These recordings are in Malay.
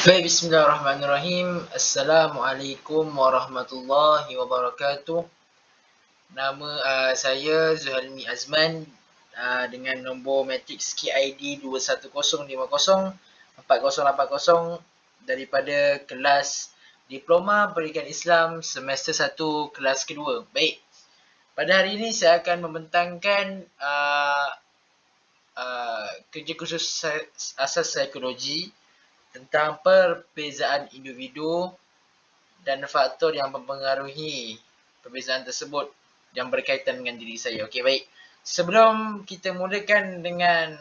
Baik, bismillahirrahmanirrahim. Assalamualaikum warahmatullahi wabarakatuh. Nama saya Zuhalmi Azman dengan nombor matriks KID 210504080 daripada kelas Diploma Pendidikan Islam semester 1 kelas kedua. Baik, pada hari ini saya akan membentangkan kerja khusus asas psikologi tentang perbezaan individu dan faktor yang mempengaruhi perbezaan tersebut yang berkaitan dengan diri saya. Okey, baik. Sebelum kita mulakan dengan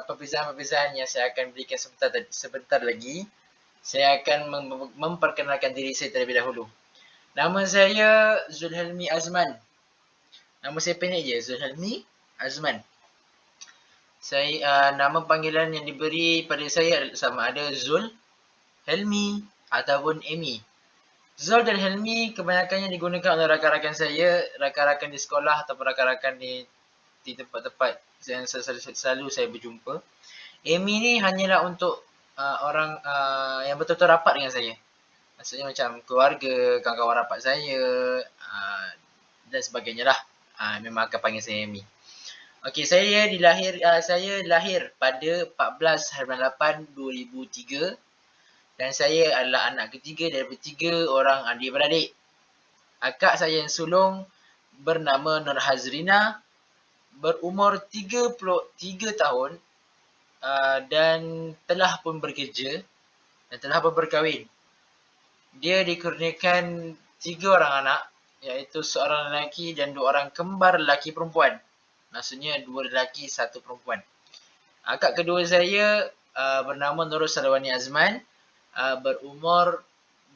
perbezaan-perbezaan yang saya akan berikan sebentar lagi, saya akan memperkenalkan diri saya terlebih dahulu. Nama saya Zulhalmi Azman. Nama saya pendek je, Zulhalmi Azman. Nama panggilan yang diberi pada saya sama ada Zul, Helmi ataupun Amy. Zul dan Helmi kebanyakannya digunakan oleh rakan-rakan saya, rakan-rakan di sekolah ataupun rakan-rakan di tempat-tempat yang selalu saya berjumpa. Amy ni hanyalah untuk orang yang betul-betul rapat dengan saya. Maksudnya macam keluarga, kawan-kawan rapat saya dan sebagainya lah. Memang akan panggil saya Amy. Okey, saya lahir pada 14/8/2003 dan saya adalah anak ketiga daripada 3 orang adik-beradik. Akak saya yang sulung bernama Nur Hazrina, berumur 33 tahun dan telah pun bekerja dan telah pun berkahwin. Dia dikurniakan 3 orang anak, iaitu seorang lelaki dan 2 orang kembar lelaki perempuan. Maksudnya 2 lelaki, 1 perempuan. Akak kedua saya bernama Nurul Salwani Azman, berumur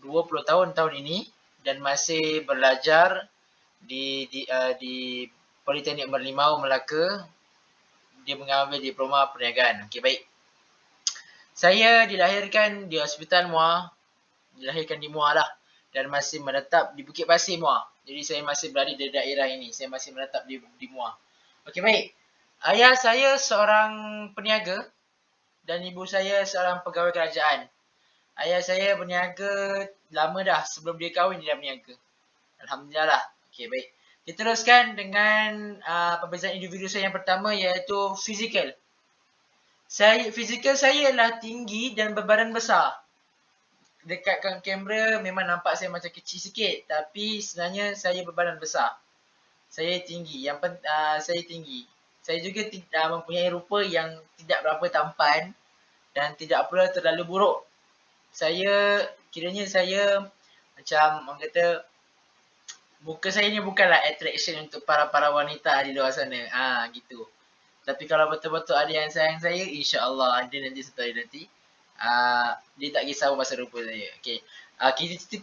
20 tahun ini dan masih belajar di Politeknik Merlimau, Melaka. Dia mengambil diploma perniagaan. Okey, baik. Saya dilahirkan di Hospital Muar, dilahirkan di Muar lah, dan masih menetap di Bukit Pasir Muar. Jadi saya masih berada di daerah ini, saya masih menetap di Muar. Okey, baik. Ayah saya seorang peniaga dan ibu saya seorang pegawai kerajaan. Ayah saya berniaga lama dah, sebelum dia kahwin dia dah berniaga. Alhamdulillah lah. Okey, baik. Kita teruskan dengan perbezaan individu saya yang pertama, iaitu fizikal. Fizikal saya adalah tinggi dan berbadan besar. Dekatkan kamera memang nampak saya macam kecil sikit, tapi sebenarnya saya berbadan besar. Saya tinggi. Saya tinggi. Saya juga mempunyai rupa yang tidak berapa tampan dan tidak pula terlalu buruk. Kiranya saya macam orang kata, muka saya ni bukanlah attraction untuk para wanita di luar sana. Gitu. Tapi kalau betul-betul ada yang sayang saya, insya-Allah ada nanti satu hari nanti. Dia tak kisah pasal rupa saya. Okey.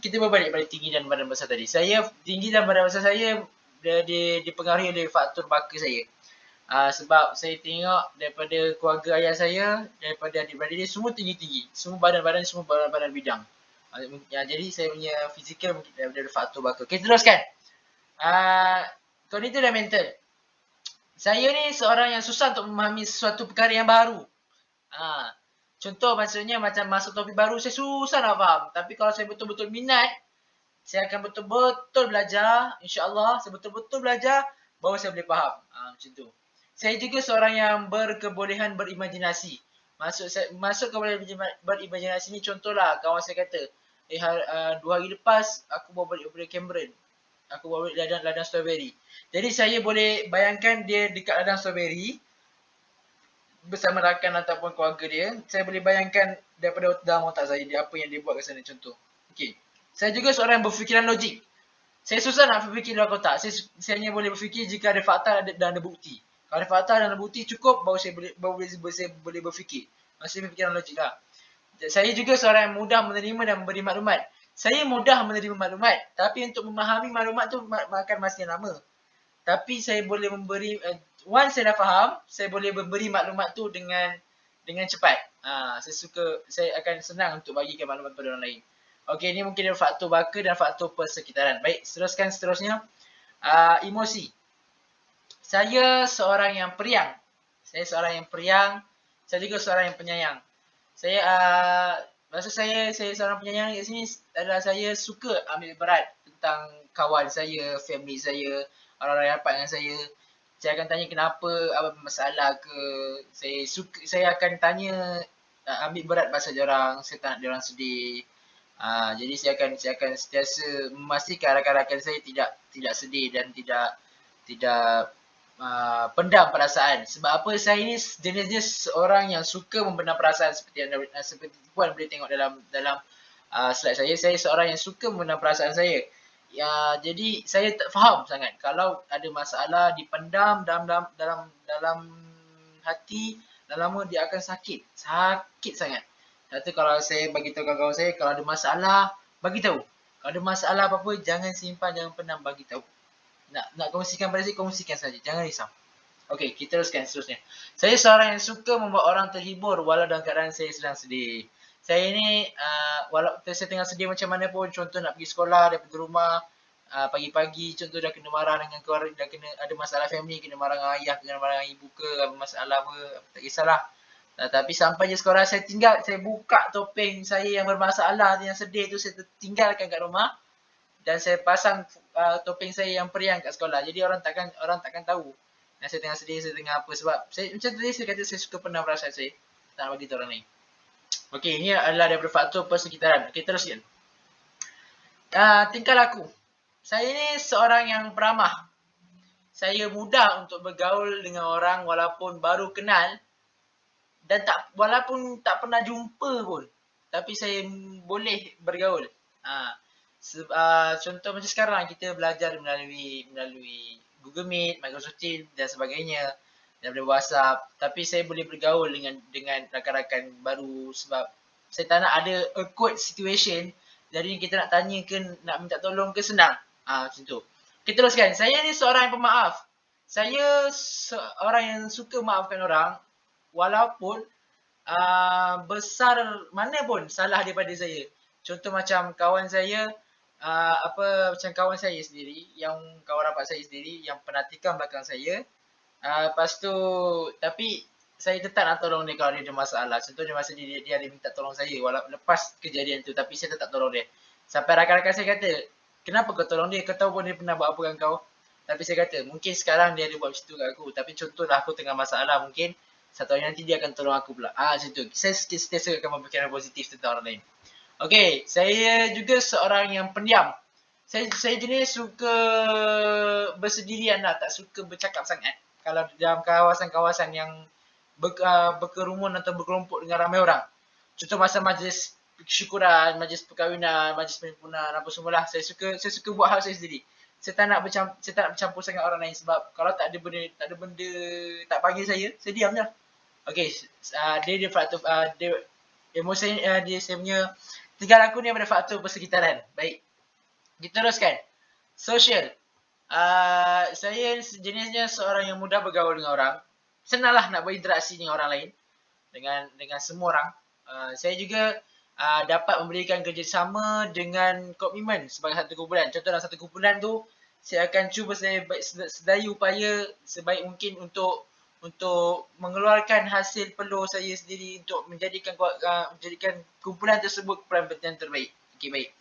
Kita berbalik pada tinggi dan badan besar tadi. Saya tinggi dan badan besar saya dipengaruhi oleh faktor baka saya. Sebab saya tengok daripada keluarga ayah saya, daripada adik-beradik dia, semua tinggi-tinggi. Semua badan-badan, semua badan-badan bidang. Jadi saya punya fizikal mungkin daripada faktor baka. Okay, teruskan. Kognitif dan mental. Saya ni seorang yang susah untuk memahami sesuatu perkara yang baru. Contoh maksudnya macam masuk topik baru, saya susah nak faham. Tapi kalau saya betul-betul minat, saya akan betul-betul belajar. InsyaAllah saya betul-betul belajar, baru saya boleh faham. Macam tu. Saya juga seorang yang berkebolehan berimajinasi. Masuk kebolehan berimajinasi ni, contohlah kawan saya kata, 2 hari lepas aku bawa balik Cameron. Aku bawa balik ladang strawberry. Jadi saya boleh bayangkan dia dekat ladang strawberry bersama rakan ataupun keluarga dia. Saya boleh bayangkan daripada dalam otak saya dia apa yang dia buat kat sana, contoh. Okey. Saya juga seorang yang berfikiran logik. Saya susah nak berfikir dalam kotak. Saya hanya boleh berfikir jika ada fakta dan ada bukti. Kalau ada fakta dan ada bukti cukup, baru saya boleh berfikir. Maksudnya berfikiran logik lah. Saya juga seorang yang mudah menerima dan memberi maklumat. Saya mudah menerima maklumat, tapi untuk memahami maklumat tu makan masa yang lama. Tapi saya boleh memberi, once saya dah faham, saya boleh memberi maklumat tu dengan cepat. Saya akan senang untuk bagikan maklumat kepada orang lain. Okey, ini mungkin ada faktor baka dan faktor persekitaran. Baik, seterusnya. Emosi. Saya seorang yang periang. Saya juga seorang yang penyayang. Saya Maksud saya seorang penyayang kat sini adalah saya suka ambil berat tentang kawan saya, family saya, orang-orang yang rapat dengan saya. Saya akan tanya kenapa, apa masalah ke. Saya akan tanya, ambil berat pasal diorang, saya tak nak diorang sedih. Jadi saya akan sentiasa memastikan rakan-rakan saya tidak sedih dan tidak pendam perasaan. Sebab apa, saya ni jenis seorang yang suka membendam perasaan seperti puan boleh tengok dalam slide saya. Saya seorang yang suka membendam perasaan saya. Ya, jadi saya tak faham sangat kalau ada masalah dipendam dalam hati, lama-lama dia akan sakit sangat. Satu, kalau saya bagi tahu kawan-kawan saya, kalau ada masalah bagi tahu. Kalau ada masalah apa-apa, jangan simpan, jangan pendam, bagi tahu. Nak kongsikan pada saya, kongsikan saja. Jangan risau. Okey, kita teruskan seterusnya. Saya seorang yang suka membuat orang terhibur walau dalam keadaan saya sedang sedih. Saya ni, walau saya tengah sedih macam mana pun, contoh nak pergi sekolah daripada rumah, pagi-pagi contoh dah kena marah dengan keluarga, dah kena ada masalah family, kena marah dengan ayah, kena marah dengan ibu ke, apa masalah apa, tak kisahlah. Tapi sampai je sekolah, saya buka topeng saya yang bermasalah, yang sedih tu, saya tinggalkan kat rumah. Dan saya pasang topeng saya yang periang kat sekolah. Jadi orang takkan tahu yang saya tengah sedih, saya tengah apa. Sebab saya, macam tadi saya kata, saya suka pendam perasaan saya. Tak nak bagi tahu orang lain. Okey, ini adalah daripada faktor persekitaran. Okey, teruskan. Tingkah laku. Saya ni seorang yang peramah. Saya mudah untuk bergaul dengan orang walaupun baru kenal. Dan walaupun tak pernah jumpa pun. Tapi saya boleh bergaul. Contoh macam sekarang kita belajar melalui Google Meet, Microsoft Teams dan sebagainya, daripada WhatsApp. Tapi saya boleh bergaul dengan rakan-rakan baru sebab saya tak nak ada awkward situation. Jadi kita nak tanya ke, nak minta tolong ke, senang. Macam tu. Kita teruskan. Saya ni seorang yang pemaaf. Saya seorang yang suka maafkan orang walaupun besar mana pun salah daripada saya. Contoh macam kawan saya, macam kawan saya sendiri, yang kawan rapat saya sendiri yang pernah tikam belakang saya. Lepas tu, tapi saya tetap nak tolong dia kalau dia ada masalah. Contohnya masa dia ada minta tolong saya lepas kejadian tu, tapi saya tetap tolong dia. Sampai rakan-rakan saya kata, kenapa kau tolong dia? Kau tahu pun dia pernah buat apa dengan kau. Tapi saya kata, mungkin sekarang dia ada buat macam tu kat aku. Tapi contohlah aku tengah masalah, mungkin satu hari nanti dia akan tolong aku pula. Macam tu. Saya sentiasa akan berfikiran positif tentang orang lain. Okey, saya juga seorang yang pendiam. Saya jenis suka bersendirian lah, tak suka bercakap sangat. Kalau dalam kawasan-kawasan yang berkerumun atau berkelompok dengan ramai orang. Contoh masa majlis syukuran, majlis perkahwinan, majlis penyempurnaan, apa semualah. Saya suka buat hal saya sendiri. Saya tak nak bercampur sangat orang lain sebab kalau tak ada benda tak panggil saya diam je. Okey, dia faktor emosi dia saya punya tingkah laku ni daripada faktor persekitaran. Baik. Kita teruskan. Social. Saya jenisnya seorang yang mudah bergaul dengan orang. Senanglah nak berinteraksi dengan orang lain. Dengan semua orang. Saya juga dapat memberikan kerjasama dengan komitmen sebagai satu kumpulan. Contoh dalam satu kumpulan tu, saya akan cuba sedaya upaya sebaik mungkin untuk mengeluarkan hasil peluh saya sendiri untuk menjadikan kumpulan tersebut kumpulan yang terbaik. Okey, baik.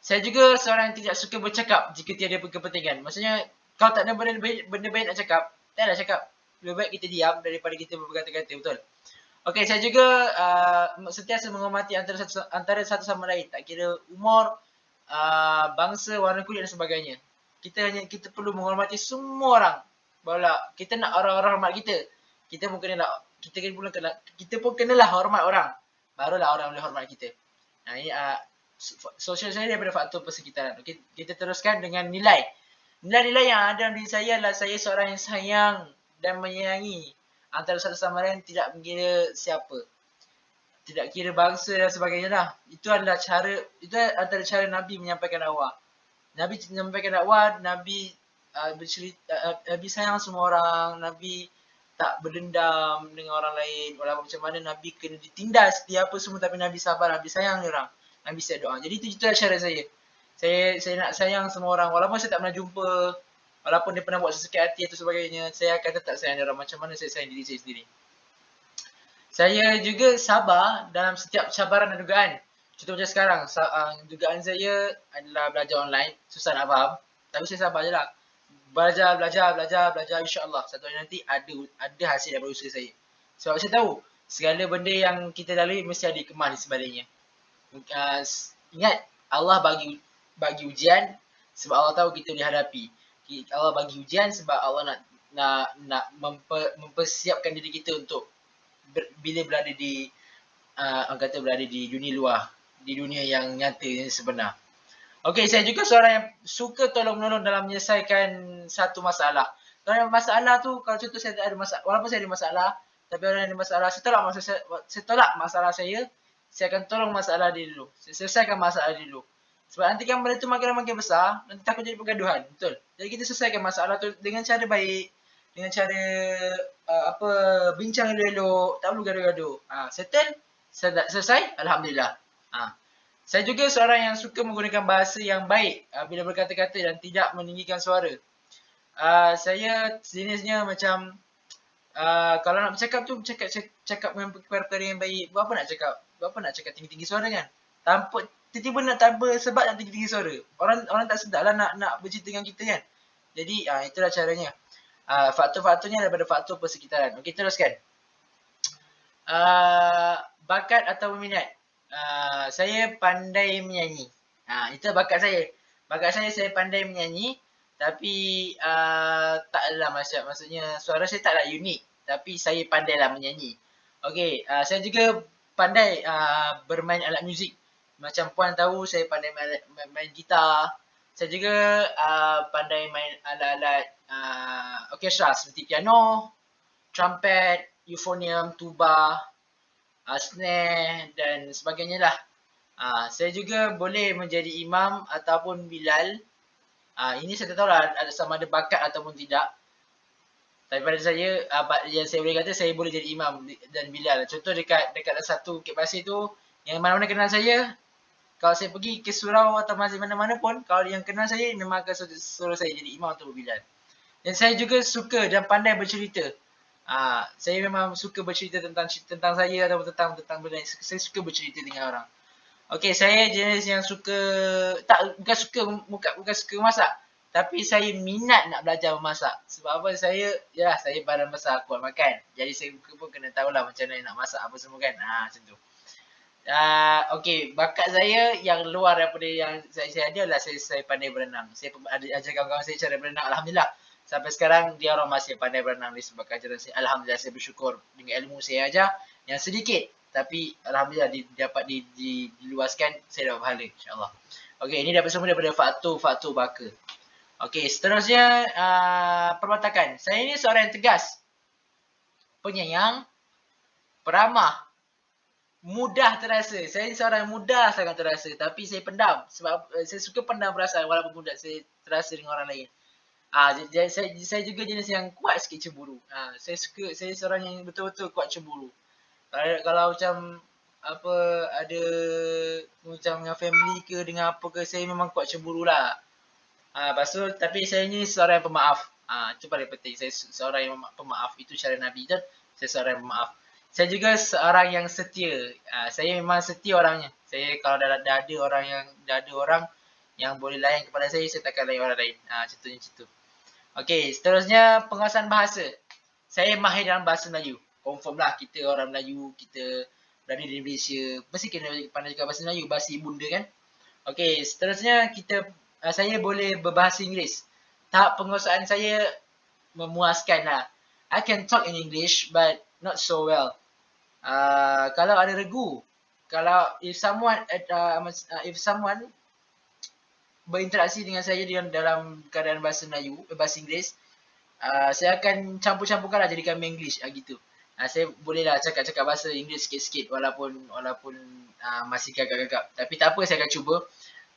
Saya juga seorang yang tidak suka bercakap jika tiada kepentingan. Maksudnya, kalau tak ada benda baik nak cakap, taklah cakap. Lebih baik kita diam daripada kita berkata-kata, betul? Okey, saya juga sentiasa menghormati antara satu sama lain. Tak kira umur, bangsa, warna kulit dan sebagainya. Kita perlu menghormati semua orang. Barulah kita nak orang-orang hormat kita. Kita pun kenalah hormat orang. Barulah orang boleh hormat kita. Ini sosial saya daripada faktor persekitaran. Okey, kita teruskan dengan nilai. Nilai-nilai yang ada dalam diri saya adalah saya seorang yang sayang dan menyayangi antara satu sama lain, tidak mengira siapa. Tidak kira bangsa dan sebagainya lah. Itu antara cara Nabi menyampaikan dakwah. Nabi menyampaikan dakwah, Nabi Nabi sayang semua orang, Nabi tak berdendam dengan orang lain. Walaupun macam mana Nabi kena ditindas, dia apa semua, tapi Nabi sabar, Nabi sayang dia orang. Nabi siap doa. Jadi itu cara saya. Saya nak sayang semua orang. Walaupun saya tak pernah jumpa, walaupun dia pernah buat sesakit hati atau sebagainya, saya akan tetap sayang dia orang macam mana saya sayang diri saya sendiri. Saya juga sabar dalam setiap cabaran dan dugaan. Contoh macam sekarang, dugaan saya adalah belajar online, susah nak faham. Tapi saya sabar je lah. Belajar, insyaAllah. Satu hari nanti ada hasil daripada usaha saya. Sebab saya tahu, segala benda yang kita lalui mesti ada hikmah di sebaliknya. Ingat, Allah bagi ujian sebab Allah tahu kita dihadapi. Allah bagi ujian sebab Allah nak mempersiapkan diri kita untuk bila berada di orang kata berada di dunia luar, di dunia yang nyata yang sebenar. Okey, saya juga seorang yang suka tolong-menolong dalam menyelesaikan satu masalah. Kalau masalah tu, kalau contoh saya ada masalah, walaupun saya ada masalah, tapi orang yang ada masalah, saya tolak masalah saya akan tolong masalah dia dulu. Saya selesaikan masalah dia dulu. Sebab nanti kan benda tu makin besar, nanti takut jadi pergaduhan, betul? Jadi kita selesaikan masalah tu dengan cara baik, dengan cara bincang elok-elok, tak perlu gaduh-gaduh. Settle, selesai, alhamdulillah. Saya juga seorang yang suka menggunakan bahasa yang baik bila berkata-kata dan tidak meninggikan suara. Saya jenisnya macam kalau nak bercakap tu cakap dengan perkara-perkara yang baik. Buat apa nak cakap tinggi-tinggi suara kan? Tiba-tiba nak tanpa sebab nak tinggi-tinggi suara. Orang tak sedar lah nak bercerita dengan kita kan. Jadi itulah caranya. Faktor-faktornya daripada faktor persekitaran. Okey, teruskan. Bakat atau minat. Saya pandai menyanyi. Itu bakat saya. Bakat saya pandai menyanyi. Tapi taklah maksudnya suara saya taklah unik. Tapi saya pandailah menyanyi. Okey, saya juga pandai bermain alat muzik. Macam puan tahu saya pandai main gitar. Saya juga pandai main alat-alat orkestra seperti piano, trumpet, euphonium, tuba, snare dan sebagainya lah. Saya juga boleh menjadi imam ataupun bilal. Ini saya tak tahu lah sama ada bakat ataupun tidak. Tapi pada saya, yang saya boleh kata saya boleh jadi imam dan bilal. Contoh dekat satu Bukit Pasir tu, yang mana-mana kenal saya, kalau saya pergi ke surau atau masjid mana-mana pun, kalau yang kenal saya memang akan suruh saya jadi imam atau bilal. Dan saya juga suka dan pandai bercerita. Saya memang suka bercerita tentang saya ataupun tentang benda. Saya suka bercerita dengan orang. Okey, saya jenis yang bukan suka masak. Tapi saya minat nak belajar memasak. Sebab apa? Saya badan besar, kuat makan. Jadi saya pun kena tahulah macam mana nak masak apa semua kan. Macam tu. Okey, bakat saya yang luar daripada yang saya ada adalah saya pandai berenang. Saya ajar kawan-kawan saya cara berenang. Alhamdulillah. Sampai sekarang dia orang masih pandai berenang disebabkan ajaran saya. Alhamdulillah, saya bersyukur dengan ilmu saya ajar yang sedikit. Tapi alhamdulillah dapat diluaskan, saya dapat pahala insya-Allah. Okey, ini dapat semua daripada faktor baka. Okey, seterusnya perwatakan. Saya ni seorang yang tegas, penyayang, peramah, mudah terasa. Saya ni seorang yang mudah sangat terasa, tapi saya pendam sebab saya suka pendam perasaan walaupun mudah saya terasa dengan orang lain. Saya juga jenis yang kuat sikit cemburu. Saya seorang yang betul-betul kuat cemburu. Kalau macam ada macam dengan family ke dengan apa ke, saya memang kuat cemburu lah. Lepas tu, tapi saya ni seorang yang pemaaf. Itu paling penting. Saya seorang yang pemaaf. Itu cara Nabi kan. Saya seorang yang pemaaf. Saya juga seorang yang setia. Saya memang setia orangnya. Saya kalau dah ada orang yang boleh layan kepada saya takkan layan orang lain. Contohnya macam tu. Okey, seterusnya penguasaan bahasa. Saya mahir dalam bahasa Melayu. Confirm lah kita orang Melayu, kita berada di Malaysia. Mesti kena pandai juga bahasa Melayu, bahasa ibunda kan. Okey, seterusnya saya boleh berbahasa Inggeris. Tahap penguasaan saya memuaskan lah. I can talk in English but not so well. Kalau ada regu, if someone berinteraksi dengan saya dalam keadaan bahasa Inggeris, saya akan campur-campurkan lah jadikan Menglish gitu. Saya bolehlah cakap bahasa Inggeris sikit-sikit walaupun masih gagap-gagap. Tapi tak apa, saya akan cuba.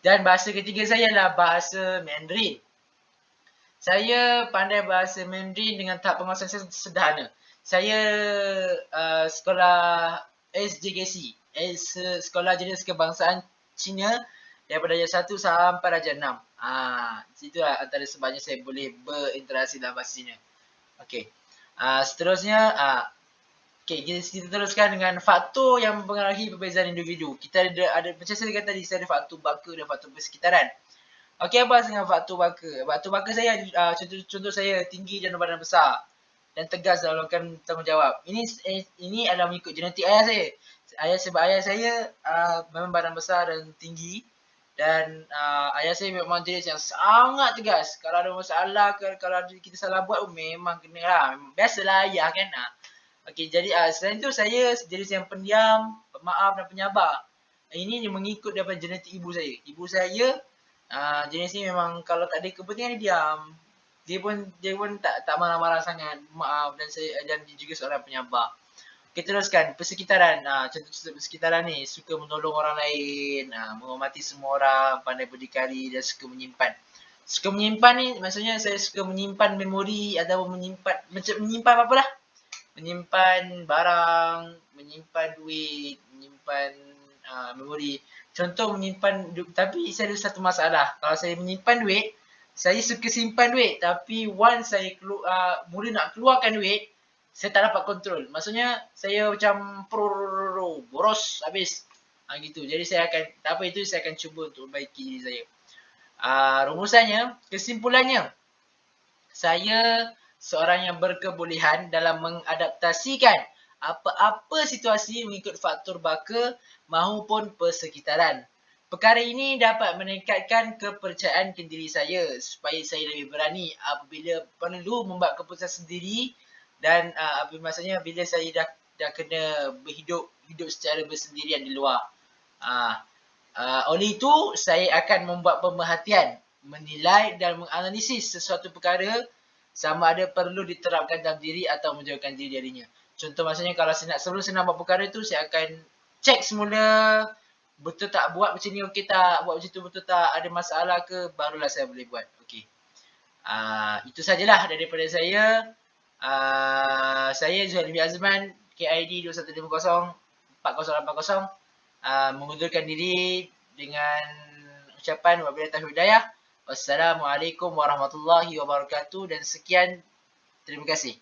Dan bahasa ketiga saya adalah bahasa Mandarin. Saya pandai bahasa Mandarin dengan tahap penguasaan saya sederhana. Saya sekolah SJKC, Sekolah Jenis Kebangsaan Cina, daripada darjah 1 sampai darjah 6. Itulah antara sebabnya saya boleh berinteraksi dalam bahasa Cina. Okey. Seterusnya, Okay, kita teruskan dengan faktor yang mempengaruhi perbezaan individu. Kita ada macam saya kata tadi, saya ada faktor baka dan faktor persekitaran. Okey, apa dengan faktor baka? Faktor baka saya, contoh saya tinggi dan badan besar dan tegas dalam melakukan tanggungjawab. Ini adalah mengikut genetik ayah saya. Ayah saya memang badan besar dan tinggi, dan ayah saya memang jenis yang sangat tegas. Kalau ada masalah, kalau kita salah buat, memang kena lah. Biasalah ayah kan. Okey, jadi selain tu saya jenis yang pendiam, pemaaf dan penyabar. Ini mengikut daripada genetik ibu saya. Ibu saya jenis ni memang kalau tak ada kepentingan dia diam. Dia pun tak marah-marah sangat, maaf, dan dia juga seorang penyabar. Okey, teruskan persekitaran. Contoh persekitaran ni suka menolong orang lain, menghormati semua orang, pandai berdikari dan suka menyimpan. Suka menyimpan ni maksudnya saya suka menyimpan memori atau menyimpan apa lah? Menyimpan barang, menyimpan duit, menyimpan memori. Contoh menyimpan, tapi saya ada satu masalah. Kalau saya menyimpan duit, saya suka simpan duit. Tapi once saya mula nak keluarkan duit, saya tak dapat kontrol. Maksudnya saya macam boros habis. Gitu. Jadi saya akan, tak apa itu, saya akan cuba untuk perbaiki diri saya. Rumusannya, kesimpulannya, saya seorang yang berkebolehan dalam mengadaptasikan apa-apa situasi mengikut faktor baka maupun persekitaran. Perkara ini dapat meningkatkan kepercayaan diri saya supaya saya lebih berani apabila perlu membuat keputusan sendiri, dan maksudnya bila saya dah kena hidup secara bersendirian di luar. Oleh itu, saya akan membuat pemerhatian, menilai dan menganalisis sesuatu perkara sama ada perlu diterapkan dalam diri atau menjauhkan diri darinya. Contoh maksudnya kalau sebelum saya nak buat perkara tu, saya akan cek semula betul tak, buat macam ni okey tak, buat macam tu betul tak, ada masalah ke, barulah saya boleh buat. Okey. Itu sajalah daripada saya. Saya Zuhairi Azman, KID 2150 4080. Mengundurkan diri dengan ucapan wabillahi taufiq hidayah. Wassalamualaikum warahmatullahi wabarakatuh dan sekian. Terima kasih.